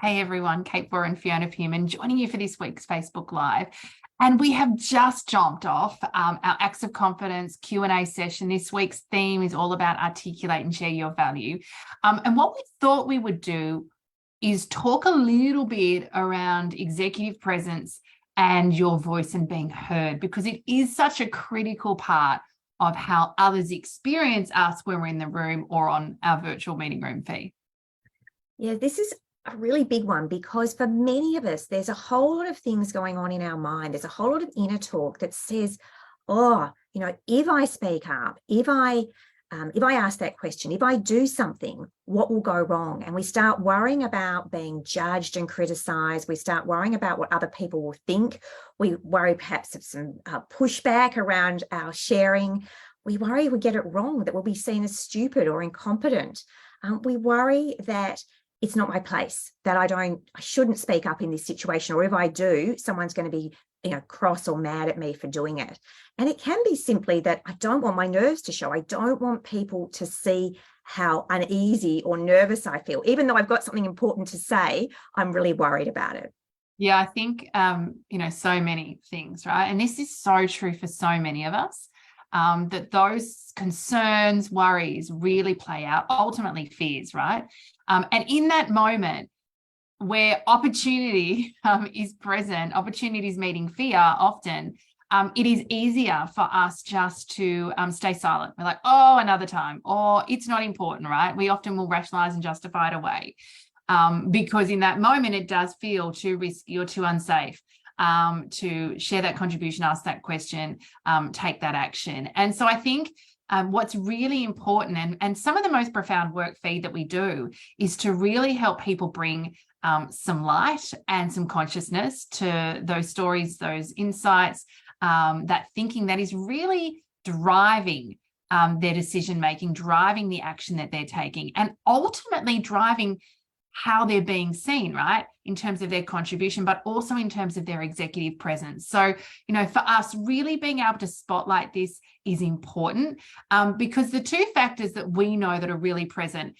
Hey everyone, Kate Bohr and Fiona joining you for this week's Facebook Live. And we have just jumped off our Acts of Confidence Q&A session. This week's theme is all about articulate and share your value. And what we thought we would do is talk a little bit around executive presence and your voice and being heard, because it is such a critical part of how others experience us when we're in the room or on our virtual meeting room feed. Yeah, this is a really big one, because for many of us, there's a whole lot of things going on in our mind. There's a whole lot of inner talk that says, oh, if I speak up, if I ask that question, if I do something, what will go wrong? And we start worrying about being judged and criticized. We start worrying about what other people will think. We worry perhaps of some pushback around our sharing. We worry we get it wrong, that we'll be seen as stupid or incompetent. We worry that it's not my place, that I shouldn't speak up in this situation, or if I do, someone's going to be, cross or mad at me for doing it. And it can be simply that I don't want my nerves to show. I don't want people to see how uneasy or nervous I feel. Even though I've got something important to say, I'm really worried about it. Yeah, I think, so many things, right? And this is so true for so many of us, that those concerns, worries really play out, ultimately fears, right? And in that moment where opportunity is present, opportunity is meeting fear often, it is easier for us just to stay silent. We're like, oh, another time, or it's not important, right? We often will rationalize and justify it away because in that moment, it does feel too risky or too unsafe to share that contribution, ask that question, take that action. And so I think what's really important and some of the most profound work feed that we do is to really help people bring some light and some consciousness to those stories, those insights, that thinking that is really driving their decision making, driving the action that they're taking, and ultimately driving how they're being seen, right? In terms of their contribution, but also in terms of their executive presence. So, for us, really being able to spotlight this is important because the two factors that we know that are really present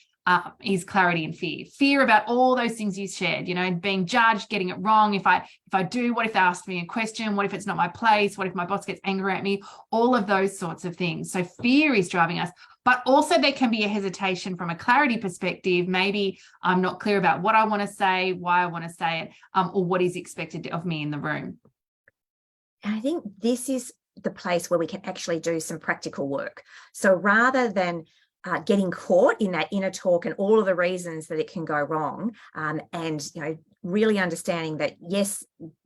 is clarity and fear. Fear about all those things you shared, being judged, getting it wrong. If I do, what if they ask me a question? What if it's not my place? What if my boss gets angry at me? All of those sorts of things. So fear is driving us. But also there can be a hesitation from a clarity perspective. Maybe I'm not clear about what I want to say, why I want to say it, or what is expected of me in the room. And I think this is the place where we can actually do some practical work. So rather than getting caught in that inner talk and all of the reasons that it can go wrong, and really understanding that, yes,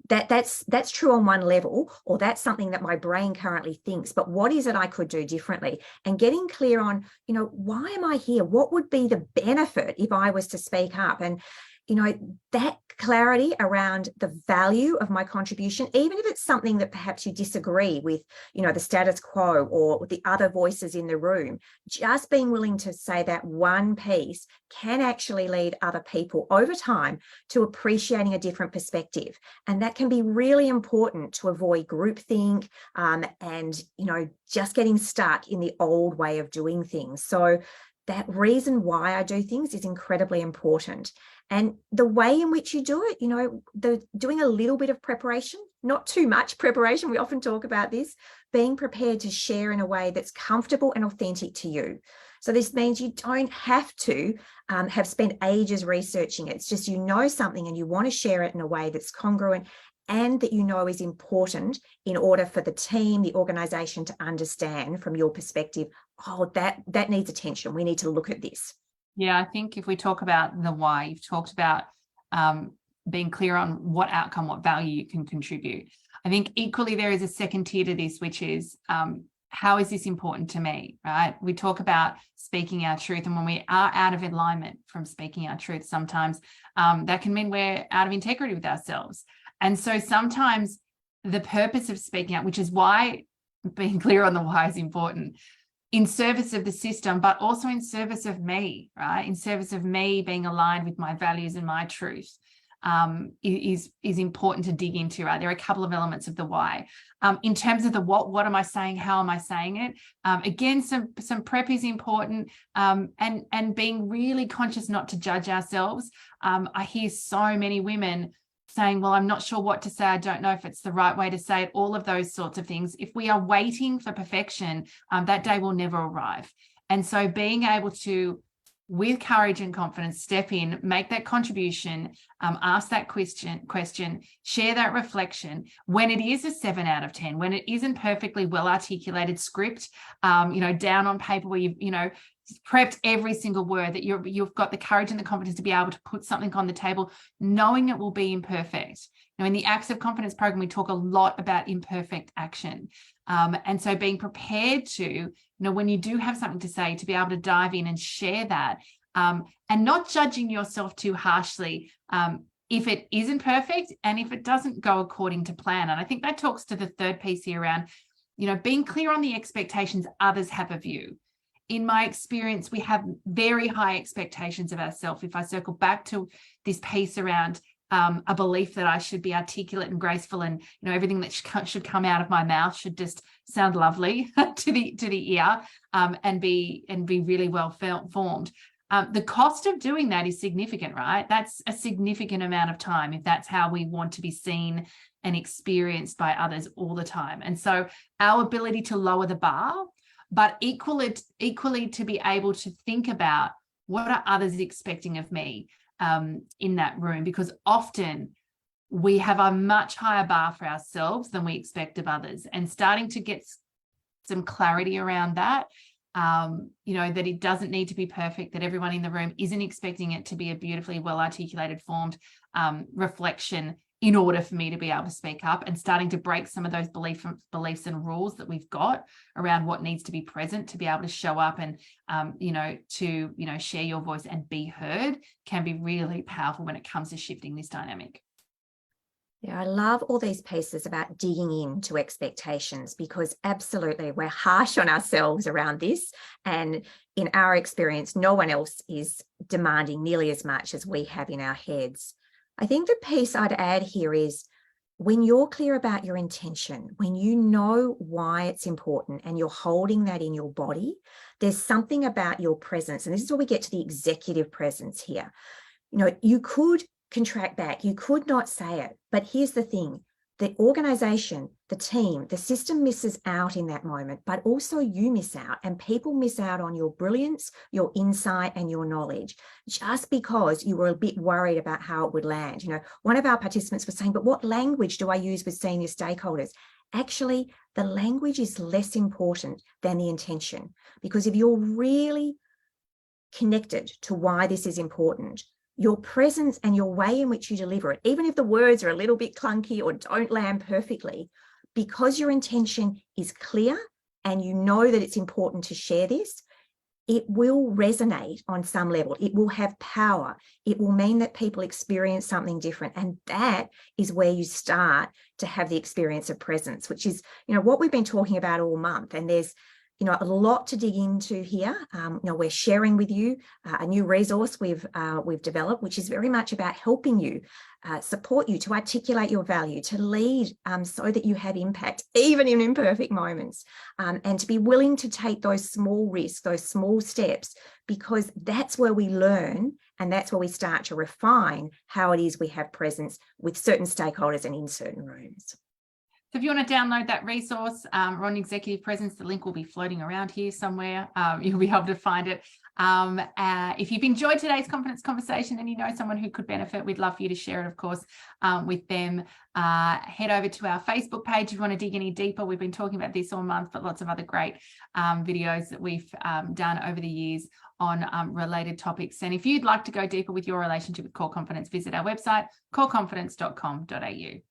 that's true on one level, or that's something that my brain currently thinks, but what is it I could do differently? And getting clear on, why am I here? What would be the benefit if I was to speak up? And that clarity around the value of my contribution, even if it's something that perhaps you disagree with, the status quo or the other voices in the room, just being willing to say that one piece can actually lead other people over time to appreciating a different perspective. And that can be really important to avoid groupthink and, just getting stuck in the old way of doing things. So that reason why I do things is incredibly important. And the way in which you do it, doing a little bit of preparation, not too much preparation. We often talk about this, being prepared to share in a way that's comfortable and authentic to you. So this means you don't have to have spent ages researching it. It's just, something and you want to share it in a way that's congruent and that is important in order for the team, the organization to understand from your perspective, oh, that needs attention. We need to look at this. Yeah, I think if we talk about the why, you've talked about being clear on what outcome, what value you can contribute. I think equally there is a second tier to this, which is how is this important to me, right? We talk about speaking our truth, and when we are out of alignment from speaking our truth, sometimes that can mean we're out of integrity with ourselves. And so sometimes the purpose of speaking out, which is why being clear on the why is important, in service of the system, but also in service of me, right? In service of me being aligned with my values and my truth. is important to dig into, right? There are a couple of elements of the why. In terms of the what am I saying? How am I saying it? Again, some prep is important, and being really conscious not to judge ourselves. I hear so many women saying, well, I'm not sure what to say. I don't know if it's the right way to say it, all of those sorts of things. If we are waiting for perfection, that day will never arrive. And so being able to, with courage and confidence, step in, make that contribution, ask that question, share that reflection. When it is a 7 out of 10, when it isn't perfectly well articulated script, down on paper where you've, prepped every single word, that you've got the courage and the confidence to be able to put something on the table, knowing it will be imperfect. Now, in the Acts of Confidence program, we talk a lot about imperfect action. And so being prepared to, when you do have something to say, to be able to dive in and share that, and not judging yourself too harshly if it isn't perfect and if it doesn't go according to plan. And I think that talks to the third piece here around, being clear on the expectations others have of you. In my experience, we have very high expectations of ourselves. If I circle back to this piece around a belief that I should be articulate and graceful, and everything that should come out of my mouth should just sound lovely to the ear, and be really well formed. The cost of doing that is significant, right? That's a significant amount of time if that's how we want to be seen and experienced by others all the time. And so our ability to lower the bar, but equally to be able to think about what are others expecting of me in that room, because often we have a much higher bar for ourselves than we expect of others, and starting to get some clarity around that, that it doesn't need to be perfect, that everyone in the room isn't expecting it to be a beautifully well articulated, formed reflection in order for me to be able to speak up, and starting to break some of those beliefs and rules that we've got around what needs to be present to be able to show up and, share your voice and be heard, can be really powerful when it comes to shifting this dynamic. Yeah, I love all these pieces about digging into expectations, because absolutely we're harsh on ourselves around this. And in our experience, no one else is demanding nearly as much as we have in our heads. I think the piece I'd add here is, when you're clear about your intention, when you know why it's important and you're holding that in your body, there's something about your presence. And this is where we get to the executive presence here. You could contract back, you could not say it, but here's the thing: the organization, the team, the system misses out in that moment, but also you miss out, and people miss out on your brilliance, your insight, and your knowledge, just because you were a bit worried about how it would land. One of our participants was saying, but what language do I use with senior stakeholders? Actually, the language is less important than the intention, because if you're really connected to why this is important, your presence and your way in which you deliver it, even if the words are a little bit clunky or don't land perfectly, because your intention is clear and you know that it's important to share this, it will resonate on some level. It will have power. It will mean that people experience something different. And that is where you start to have the experience of presence, which is, what we've been talking about all month. And there's a lot to dig into here. We're sharing with you a new resource we've developed, which is very much about helping you, support you to articulate your value, to lead so that you have impact, even in imperfect moments, and to be willing to take those small risks, those small steps, because that's where we learn, and that's where we start to refine how it is we have presence with certain stakeholders and in certain rooms. So if you want to download that resource, we're on Executive Presence. The link will be floating around here somewhere. You'll be able to find it. If you've enjoyed today's confidence conversation and you know someone who could benefit, we'd love for you to share it, of course, with them. Head over to our Facebook page if you want to dig any deeper. We've been talking about this all month, but lots of other great videos that we've done over the years on related topics. And if you'd like to go deeper with your relationship with core confidence, visit our website, coreconfidence.com.au.